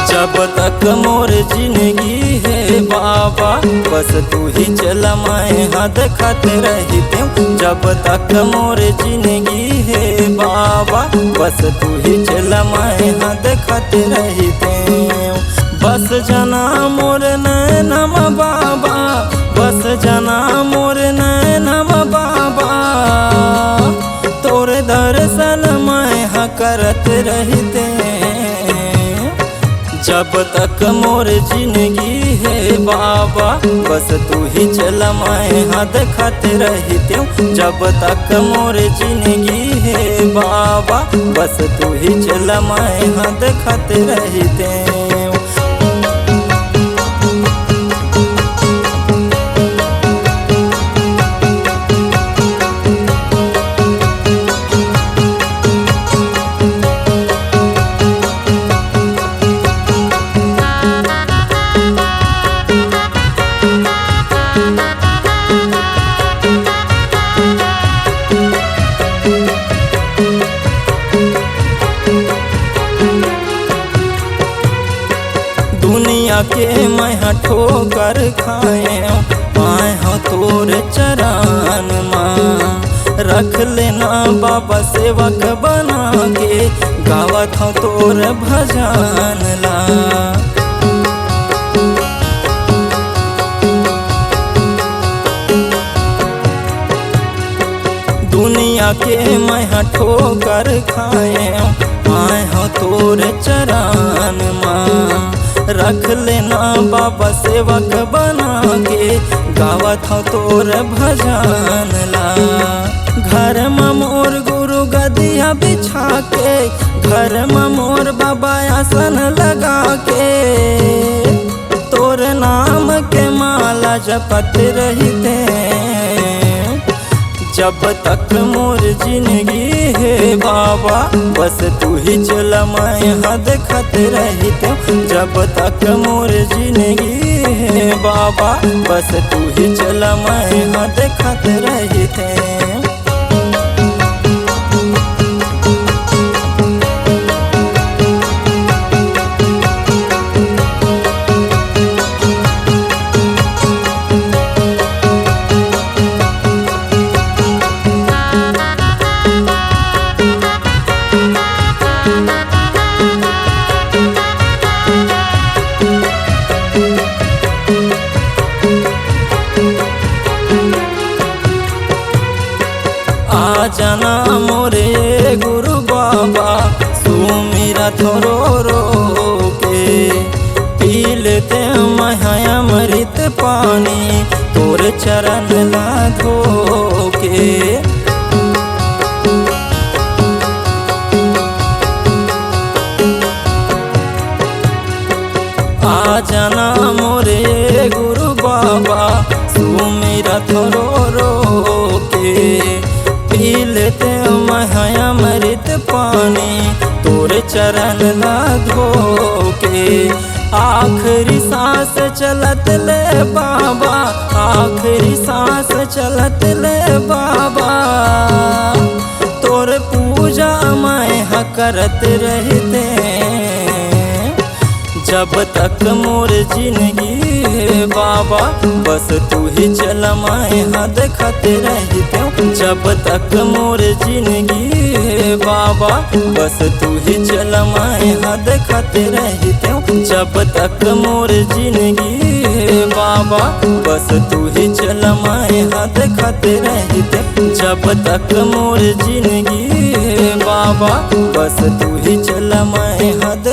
जब तक मोर जिंदगी है बाबा बस तू ही चला मैं हाथ खाते रहते हूँ। जब तक मोर जिंदगी है बाबा बस तू ही चला मैं हाथ खाते रहते हूँ। बस जना मोर नैनम बाबा, बस जना मोर नैनम बाबा, तोरे दर्शन मैं करत रहते। जब तक मोर जिंदगी है बाबा बस तू ही चला मैं हाथ खाते रहते हूँ। जब तक मोर जिंदगी है बाबा बस तू ही चला मैं हाथ खाते रहते हूँ। दुनिया के मैं ठोकर खाए पाए हो तोर चरण माँ, रख लेना बाबा सेवक बना के गावत हो तोर भजन ला। दुनिया के मैं ठोकर खाए पाए हो तोर चरण माँ, रख लेना बाबा सेवक बना के गावत हो तोर भजन ला। घर में मोर गुरु गदिया बिछा के, घर में मोर बाबा आसन लगा के, तोर नाम के माला जपत रहते। जब तक मोर जिंदगी है बाबा बस तू ही चला मैं हाथ खाते रहते हूँ। जब तक मोर जिंदगी है बाबा बस तू ही चला मैं हाथ खाते रहते हूँ। आ जाना मोरे गुरु बाबा सुमिरा थोरो रो के, पी लेते मैं अमृत पानी तोर चरण ला धो के। आ जाना मोरे गुरु बाबा सुमिरा थोरो रो के, पी लेते मैं अमृत पानी तोर चरण ला धो के। आखिरी सांस चलत ले बाबा, आखिरी सांस चलत ले बाबा, तोर पूजा मैं करत रहते। जब तक मोर जिंदगी है बाबा बस तू ही चला मैं हाथ खाते रहते हूँ। जब तक मोर जिंदगी है बाबा बस तू ही चला मैं हाथ खाते रहते हूँ। जब तक मोर जिंदगी है बाबा बस तू ही चला मैं हाथ खाते रहते हूँ। जब तक मोर जिंदगी है बाबा बस तू ही चला मैं हाथ